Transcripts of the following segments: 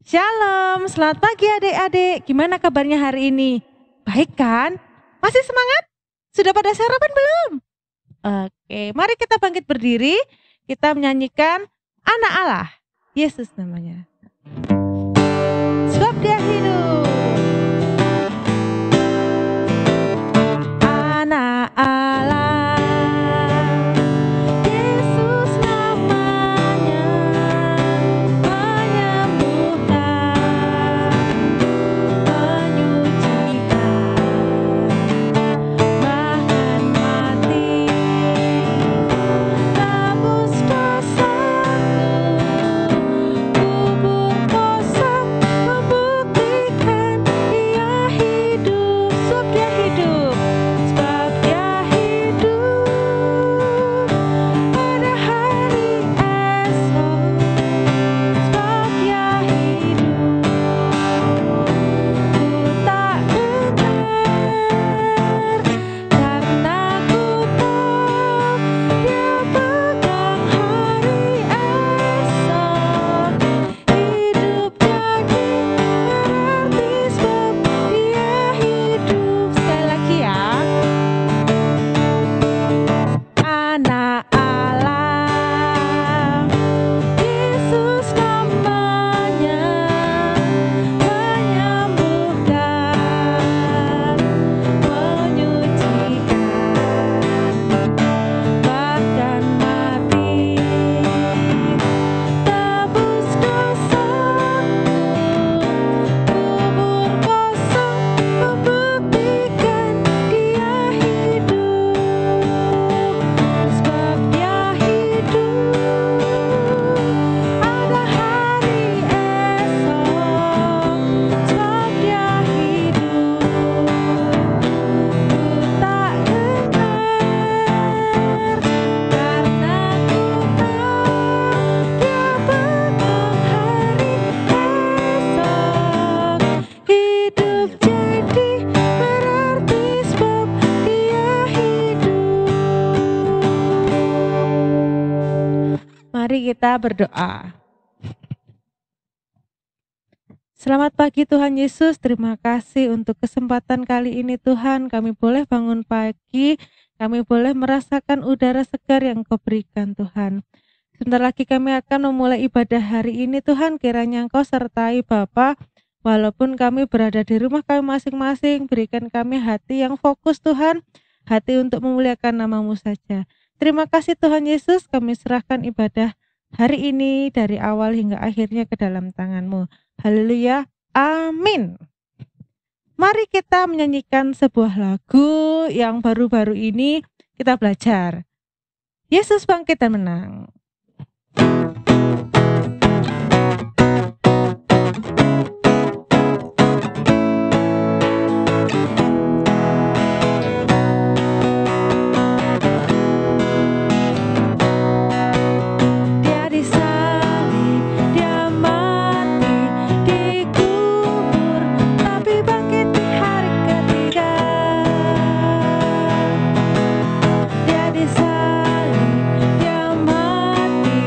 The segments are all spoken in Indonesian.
Shalom, selamat pagi adik-adik. Gimana kabarnya hari ini? Baik kan? Masih semangat? Sudah pada sarapan belum? Oke, mari kita bangkit berdiri. Kita menyanyikan Anak Allah. Yesus namanya. Sebab dia hidup. Anak Allah. Yesus namanya. Menyembuhkan, menyucikan, bahkan mati. Tebus dosaku, kubur kosong membuktikan dia hidup. Sebab dia hidup, sebab dia hidup. Pada hari esok, sebab dia hidup. Ku tak gentar, karena ku tahu dia pegang hari esok. Hidup jadi berarti sebab dia hidup. Sekali lagi ya. Anak Allah, Yesus namanya, menyembuhkan, menyucikan, bahkan mati. Tebus dosaku, kubur kosong membuktikan dia hidup. Sebab dia hidup, ada hari esok. Sebab dia hidup, ku tak gentar, karena ku tahu dia pegang hari esok. Hidup jadi berarti sebab dia hidup. Mari kita berdoa. Selamat pagi Tuhan Yesus, terima kasih untuk kesempatan kali ini Tuhan. Kami boleh bangun pagi, kami boleh merasakan udara segar yang Kau berikan Tuhan. Sebentar lagi kami akan memulai ibadah hari ini Tuhan, kiranya Engkau sertai Bapa. Walaupun kami berada di rumah kami masing-masing, berikan kami hati yang fokus Tuhan, hati untuk memuliakan nama-Mu saja. Terima kasih Tuhan Yesus, kami serahkan ibadah hari ini dari awal hingga akhirnya ke dalam tangan-Mu. Haleluya, amin. Mari kita menyanyikan sebuah lagu yang baru-baru ini kita belajar. Yesus bangkit dan menang. Dia disalib, dia mati, dikubur, tapi bangkit di hari ketiga. Dia disalib, dia mati,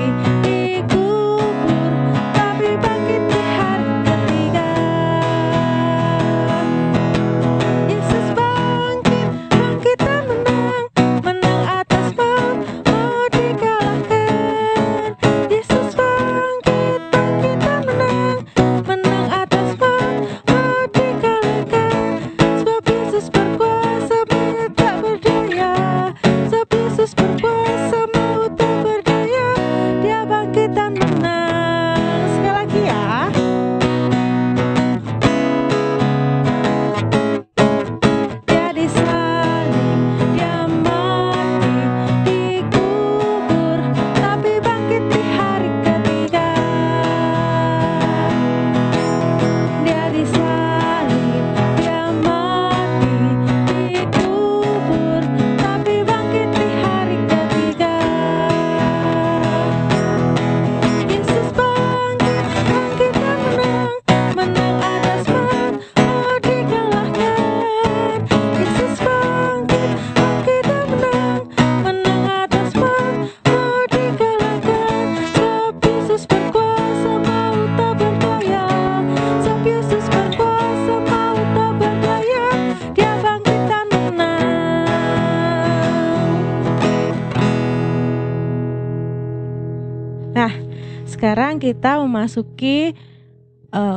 kita memasuki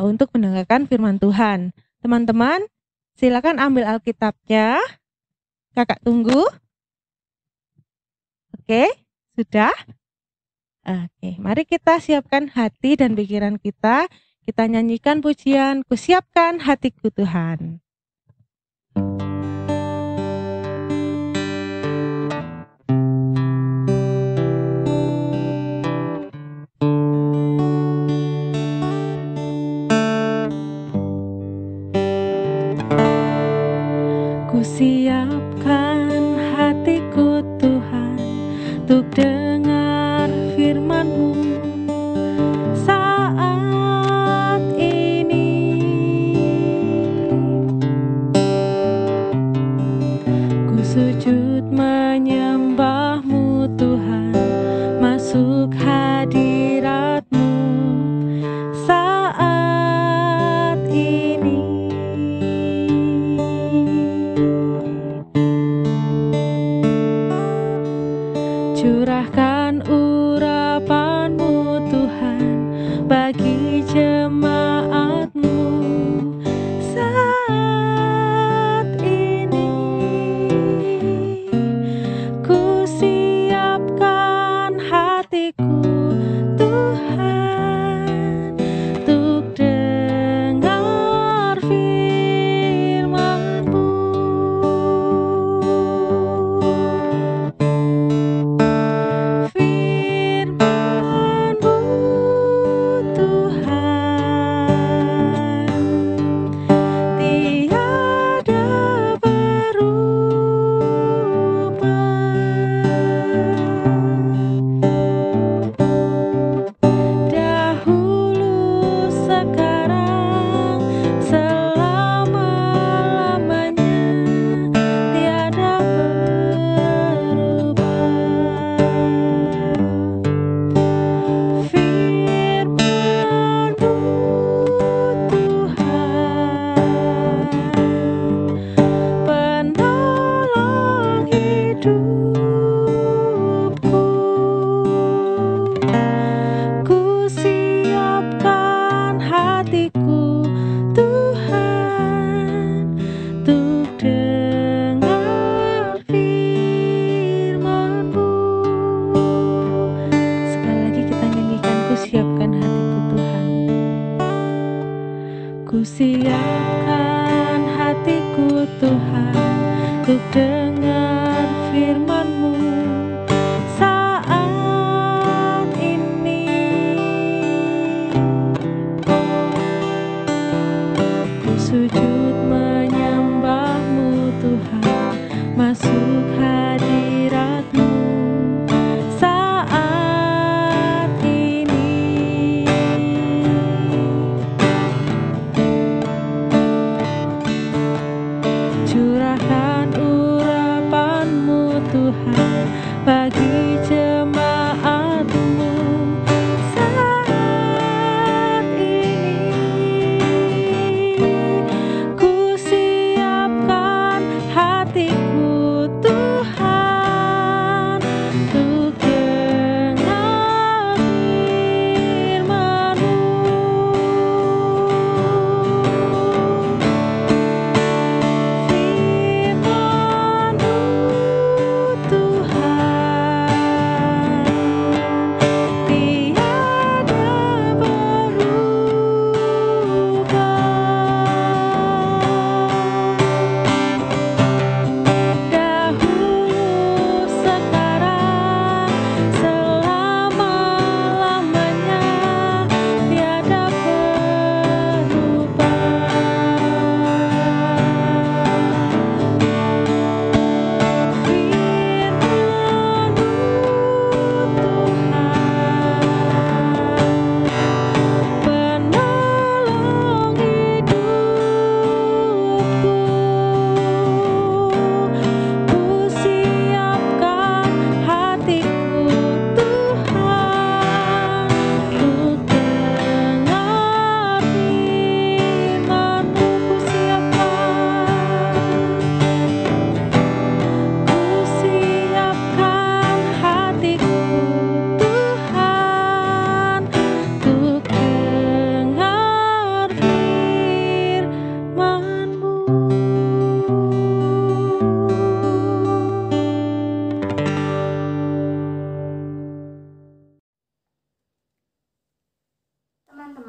untuk mendengarkan firman Tuhan. Teman-teman, silakan ambil Alkitabnya. Kakak tunggu. Oke, sudah? Oke, mari kita siapkan hati dan pikiran kita. Kita nyanyikan pujian, "Kusiapkan hatiku Tuhan." Kusiapkan hatiku Tuhan untuk dengar firman-Mu saat ini. Ku sujud menyembah-Mu Tuhan, masuk hadirat-Mu saat ini. Curahkan urapan-Mu Tuhan bagi jemaat-Mu saat ini. Ku siapkan hatiku Tuhan untuk dengar firman-Mu. Firman-Mu Tuhan tiada berubah. Dahulu, sekarang, selama-lamanya tiada berubah. Firman-Mu Tuhan, penolong hidupku. Ku siapkan hatiku Tuhan untuk dengar firman-Mu. Sekali lagi kita nyanyikan, ku siapkan hatiku Tuhan. Ku siapkan hatiku Tuhan untuk dengar firman-Mu saat ini. Ku sujud menyembah-Mu Tuhan, masuk hadirat-Mu saat ini. Curahkan urapan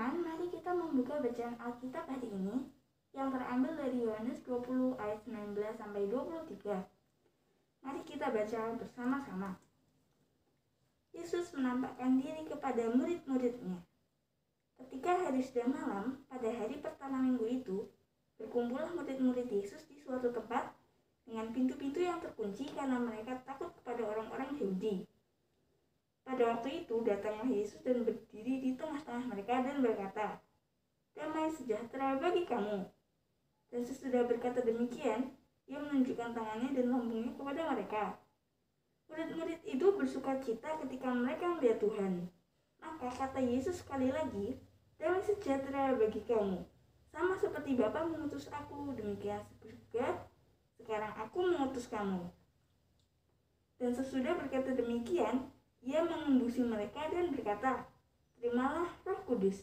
teman-teman, mari kita membuka bacaan Alkitab hari ini yang terambil dari Yohanes 20 ayat 19 sampai 23. Mari kita baca bersama-sama. Yesus menampakkan diri kepada murid-muridnya. Ketika hari sudah malam, pada hari pertama minggu itu, berkumpullah murid-murid Yesus di suatu tempat dengan pintu-pintu yang terkunci karena mereka takut kepada orang-orang Yahudi. Pada waktu itu datanglah Yesus dan berdiri di tengah-tengah mereka dan berkata, "Damai sejahtera bagi kamu." Dan sesudah berkata demikian, ia menunjukkan tangannya dan lambungnya kepada mereka. Murid-murid itu bersukacita ketika mereka melihat Tuhan. Maka kata Yesus sekali lagi, "Damai sejahtera bagi kamu. Sama seperti Bapa mengutus aku, demikian juga sekarang aku mengutus kamu." Dan sesudah berkata demikian, ia mengembusi mereka dan berkata, "Terimalah Roh Kudus.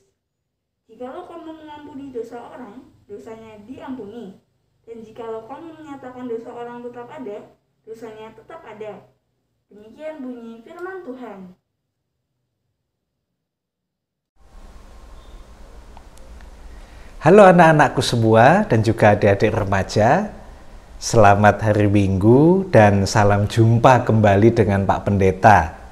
Jikalau kamu mengampuni dosa orang, dosanya diampuni. Dan jikalau kamu menyatakan dosa orang tetap ada, dosanya tetap ada." Demikian bunyi firman Tuhan. Halo anak-anakku semua dan juga adik-adik remaja. Selamat hari Minggu dan salam jumpa kembali dengan Pak Pendeta.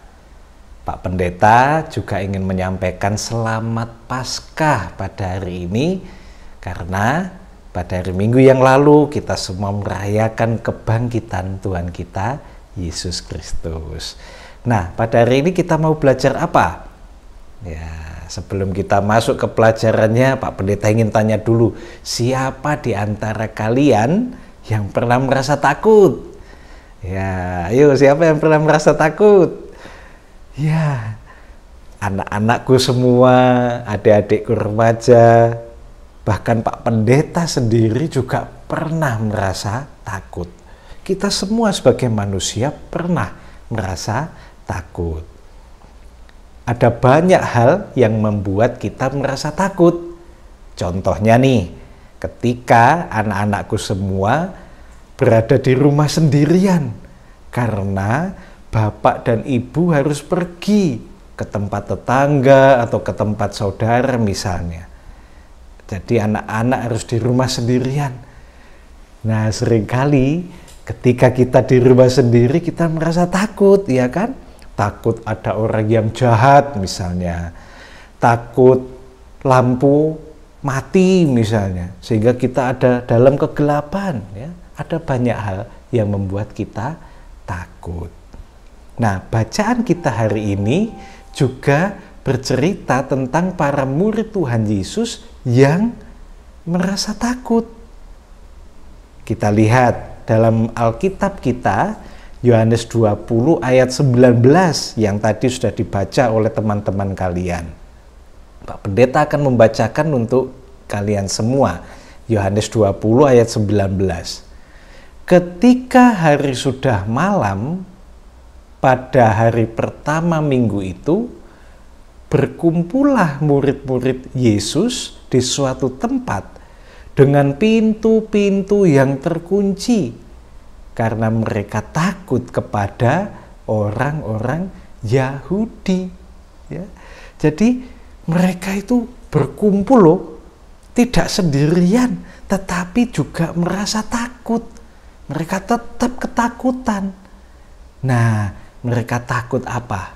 Pak Pendeta juga ingin menyampaikan selamat Paskah pada hari ini karena pada hari Minggu yang lalu kita semua merayakan kebangkitan Tuhan kita Yesus Kristus. Nah, pada hari ini kita mau belajar apa? Ya, sebelum kita masuk ke pelajarannya, Pak Pendeta ingin tanya dulu, siapa di antara kalian yang pernah merasa takut? Ya, ayo siapa yang pernah merasa takut? Ya, anak-anakku semua, adik-adikku remaja, bahkan Pak Pendeta sendiri juga pernah merasa takut. Kita semua sebagai manusia pernah merasa takut. Ada banyak hal yang membuat kita merasa takut. Contohnya nih, ketika anak-anakku semua berada di rumah sendirian karena bapak dan ibu harus pergi ke tempat tetangga atau ke tempat saudara misalnya. Jadi anak-anak harus di rumah sendirian. Nah, seringkali ketika kita di rumah sendiri kita merasa takut, ya kan? Takut ada orang yang jahat misalnya. Takut lampu mati misalnya, sehingga kita ada dalam kegelapan, ya. Ada banyak hal yang membuat kita takut. Nah, bacaan kita hari ini juga bercerita tentang para murid Tuhan Yesus yang merasa takut. Kita lihat dalam Alkitab kita, Yohanes 20 ayat 19 yang tadi sudah dibaca oleh teman-teman kalian. Pak Pendeta akan membacakan untuk kalian semua. Yohanes 20 ayat 19. Ketika hari sudah malam, pada hari pertama minggu itu, berkumpullah murid-murid Yesus di suatu tempat dengan pintu-pintu yang terkunci karena mereka takut kepada orang-orang Yahudi. Ya. Jadi mereka itu berkumpul loh, tidak sendirian, tetapi juga merasa takut. Mereka tetap ketakutan. Nah, mereka takut apa?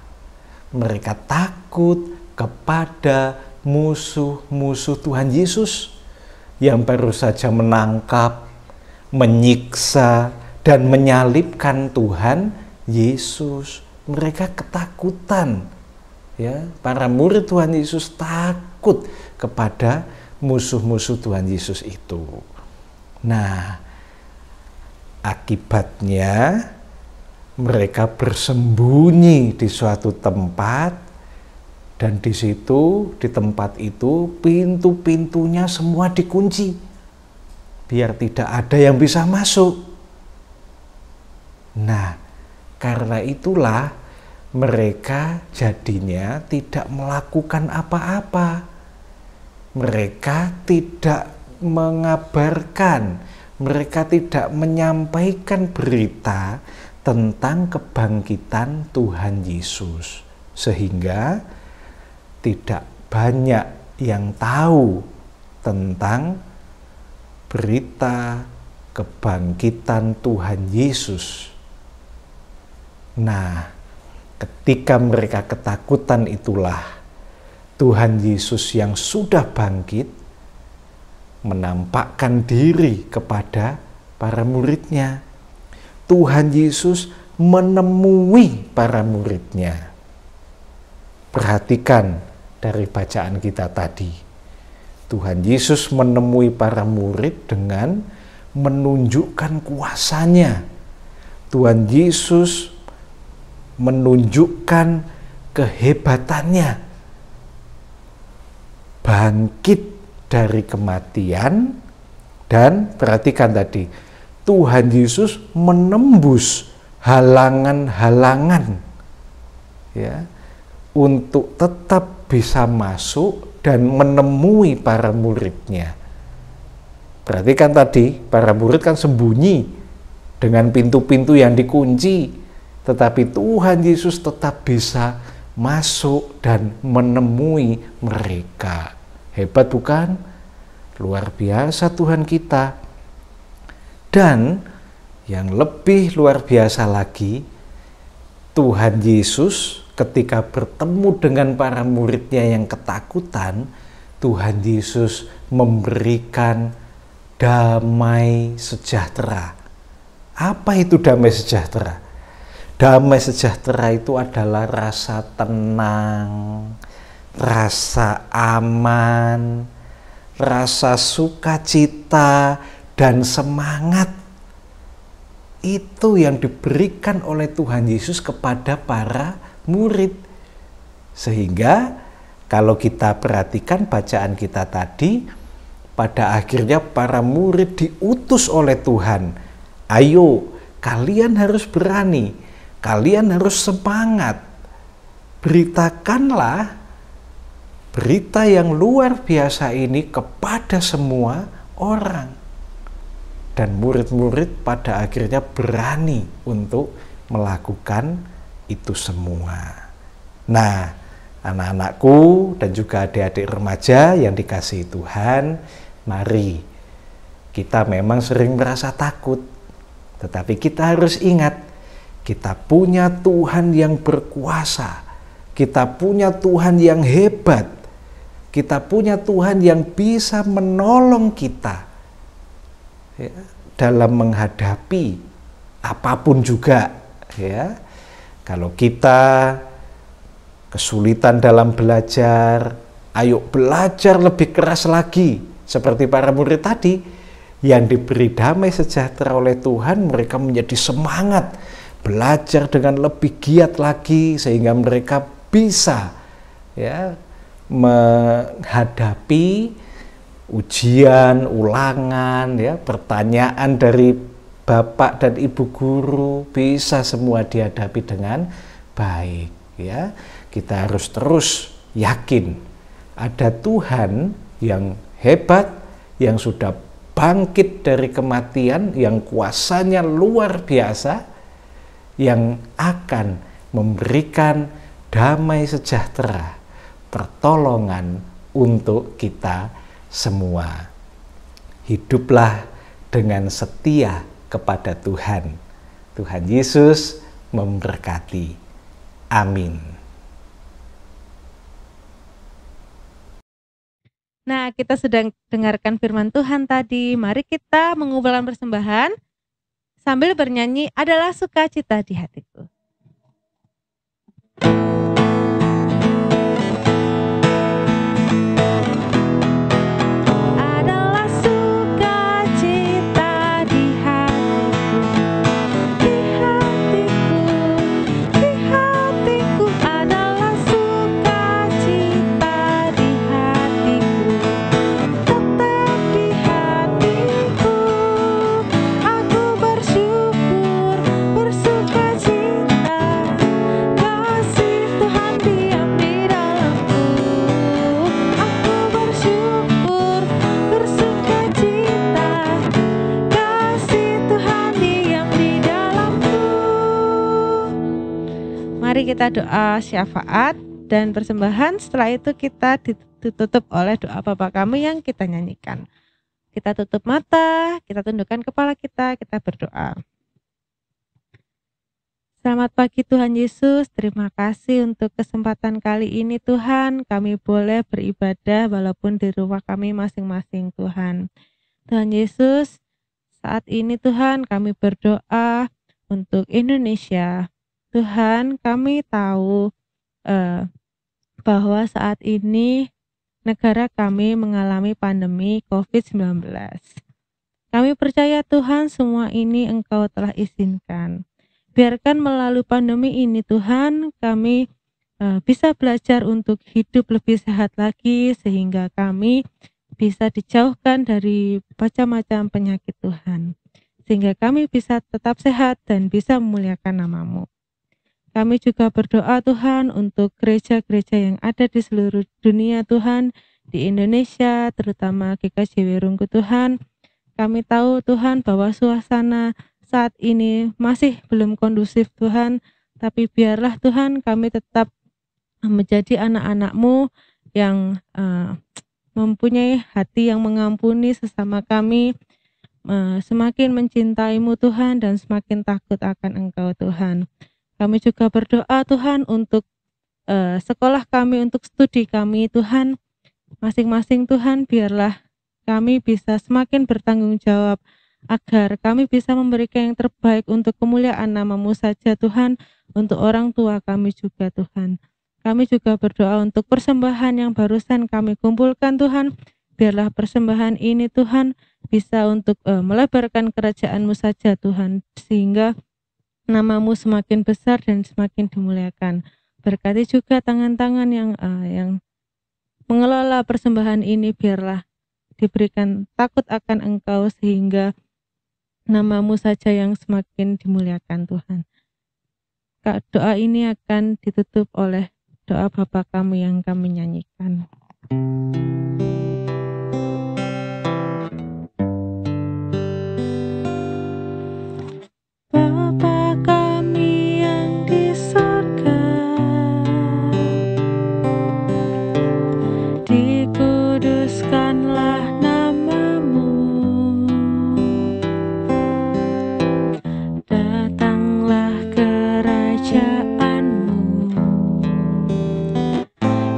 Mereka takut kepada musuh-musuh Tuhan Yesus yang baru saja menangkap, menyiksa, dan menyalibkan Tuhan Yesus. Mereka ketakutan. Ya, para murid Tuhan Yesus takut kepada musuh-musuh Tuhan Yesus itu. Nah, akibatnya mereka bersembunyi di suatu tempat, dan di situ, di tempat itu, pintu-pintunya semua dikunci biar tidak ada yang bisa masuk. Nah, karena itulah mereka jadinya tidak melakukan apa-apa. Mereka tidak mengabarkan, mereka tidak menyampaikan berita tentang kebangkitan Tuhan Yesus, sehingga tidak banyak yang tahu tentang berita kebangkitan Tuhan Yesus. Nah, ketika mereka ketakutan itulah Tuhan Yesus yang sudah bangkit menampakkan diri kepada para muridnya. Tuhan Yesus menemui para muridnya. Perhatikan dari bacaan kita tadi. Tuhan Yesus menemui para murid dengan menunjukkan kuasanya. Tuhan Yesus menunjukkan kehebatannya. Bangkit dari kematian, dan perhatikan tadi, Tuhan Yesus menembus halangan-halangan ya, untuk tetap bisa masuk dan menemui para muridnya. Perhatikan tadi, para murid kan sembunyi dengan pintu-pintu yang dikunci, tetapi Tuhan Yesus tetap bisa masuk dan menemui mereka. Hebat bukan? Luar biasa Tuhan kita. Dan yang lebih luar biasa lagi, Tuhan Yesus ketika bertemu dengan para muridnya yang ketakutan, Tuhan Yesus memberikan damai sejahtera. Apa itu damai sejahtera? Damai sejahtera itu adalah rasa tenang, rasa aman, rasa sukacita, dan semangat. Itu yang diberikan oleh Tuhan Yesus kepada para murid. Sehingga kalau kita perhatikan bacaan kita tadi, pada akhirnya para murid diutus oleh Tuhan. Ayo, kalian harus berani, kalian harus semangat. Beritakanlah berita yang luar biasa ini kepada semua orang. Dan murid-murid pada akhirnya berani untuk melakukan itu semua. Nah, anak-anakku dan juga adik-adik remaja yang dikasihi Tuhan, mari, kita memang sering merasa takut, tetapi kita harus ingat, kita punya Tuhan yang berkuasa, kita punya Tuhan yang hebat, kita punya Tuhan yang bisa menolong kita ya, dalam menghadapi apapun juga. Ya, kalau kita kesulitan dalam belajar, ayo belajar lebih keras lagi. Seperti para murid tadi yang diberi damai sejahtera oleh Tuhan, mereka menjadi semangat belajar dengan lebih giat lagi sehingga mereka bisa ya menghadapi ujian, ulangan, ya, pertanyaan dari bapak dan ibu guru, bisa semua dihadapi dengan baik. Ya, kita harus terus yakin ada Tuhan yang hebat, yang sudah bangkit dari kematian, yang kuasanya luar biasa, yang akan memberikan damai sejahtera, pertolongan untuk kita semua. Hiduplah dengan setia kepada Tuhan. Tuhan Yesus memberkati. Amin. Nah, kita sedang dengarkan firman Tuhan tadi. Mari kita mengumpulkan persembahan sambil bernyanyi, adalah sukacita di hatiku. Mari kita doa syafaat dan persembahan, setelah itu kita ditutup oleh doa Bapa kami yang kita nyanyikan. Kita tutup mata, kita tundukkan kepala kita berdoa. Selamat pagi Tuhan Yesus, terima kasih untuk kesempatan kali ini Tuhan, kami boleh beribadah walaupun di rumah kami masing-masing Tuhan. Tuhan Yesus, saat ini Tuhan kami berdoa untuk Indonesia. Tuhan, kami tahu bahwa saat ini negara kami mengalami pandemi COVID-19. Kami percaya Tuhan semua ini Engkau telah izinkan. Biarkan melalui pandemi ini Tuhan kami bisa belajar untuk hidup lebih sehat lagi sehingga kami bisa dijauhkan dari macam-macam penyakit Tuhan. Sehingga kami bisa tetap sehat dan bisa memuliakan nama-Mu. Kami juga berdoa Tuhan untuk gereja-gereja yang ada di seluruh dunia Tuhan, di Indonesia, terutama GKJ Wirungku Tuhan. Kami tahu Tuhan bahwa suasana saat ini masih belum kondusif Tuhan, tapi biarlah Tuhan kami tetap menjadi anak-anak-Mu yang mempunyai hati yang mengampuni sesama kami, semakin mencintai-Mu Tuhan dan semakin takut akan Engkau Tuhan. Kami juga berdoa Tuhan untuk sekolah kami, untuk studi kami Tuhan, masing-masing Tuhan biarlah kami bisa semakin bertanggung jawab agar kami bisa memberikan yang terbaik untuk kemuliaan nama-Mu saja Tuhan, untuk orang tua kami juga Tuhan. Kami juga berdoa untuk persembahan yang barusan kami kumpulkan Tuhan, biarlah persembahan ini Tuhan bisa untuk melebarkan kerajaan-Mu saja Tuhan, sehingga nama-Mu semakin besar dan semakin dimuliakan. Berkati juga tangan-tangan yang mengelola persembahan ini, biarlah diberikan takut akan Engkau sehingga nama-Mu saja yang semakin dimuliakan Tuhan. Doa ini akan ditutup oleh doa Bapa kami yang kami nyanyikan.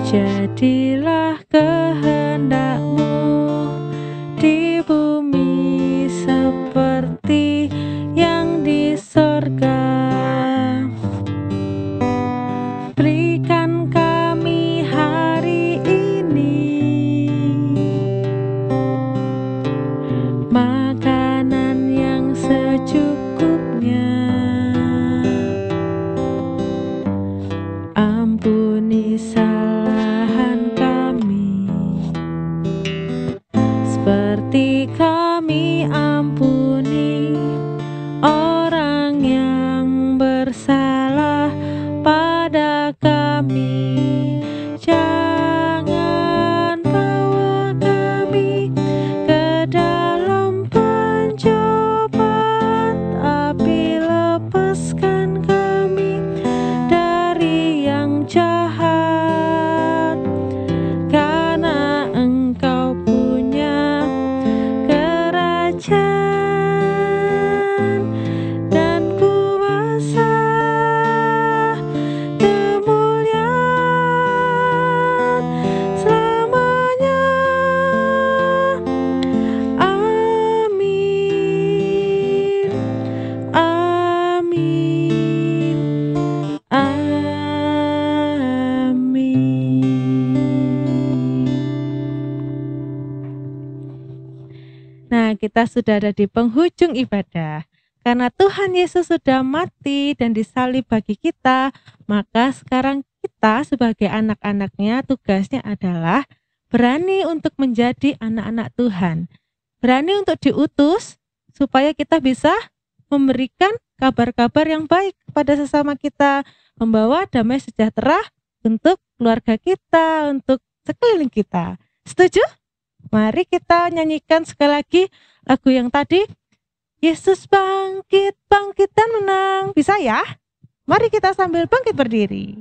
Jadilah kehendak-Mu di bumi seperti yang di sorga. Berikan kami hari ini makanan yang secukupnya. Ampuni kesalahan kami, seperti kami ampuni orang yang bersalah pada kami. Jangan bawa kami ke dalam pencobaan, tapi lepaskan kami dari yang jahat, karena Engkau punya kerajaan dan kuasa, kemuliaan selamanya. Amin, amin, amin. Nah, kita sudah ada di penghujung ibadah. Karena Tuhan Yesus sudah mati dan disalib bagi kita, maka sekarang kita sebagai anak-anaknya tugasnya adalah berani untuk menjadi anak-anak Tuhan. Berani untuk diutus supaya kita bisa memberikan kabar-kabar yang baik kepada sesama kita, membawa damai sejahtera untuk keluarga kita, untuk sekeliling kita. Setuju? Mari kita nyanyikan sekali lagi lagu yang tadi. Yesus bangkit, bangkit dan menang. Bisa ya? Mari kita sambil bangkit berdiri.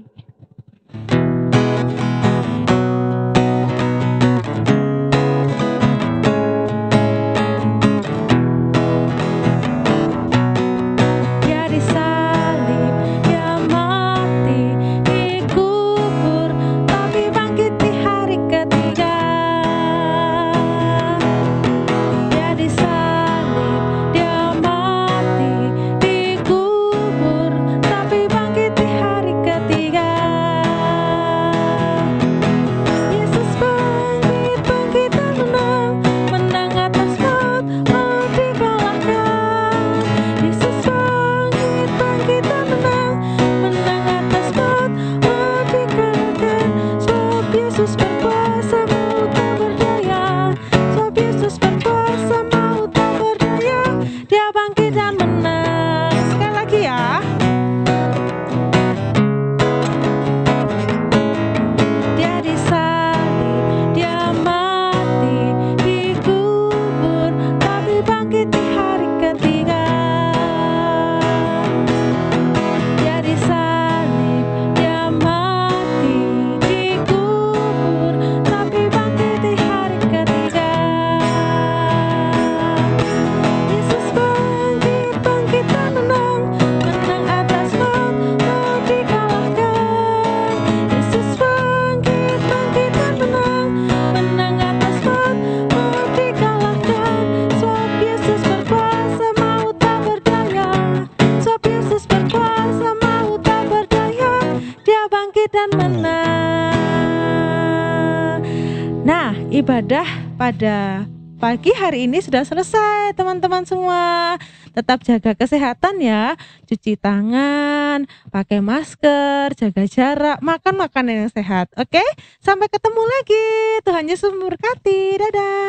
ibadah pada pagi hari ini sudah selesai teman-teman semua. Tetap jaga kesehatan ya, cuci tangan, pakai masker, jaga jarak, makan makanan yang sehat. Oke, sampai ketemu lagi. Tuhan Yesus memberkati. Dadah.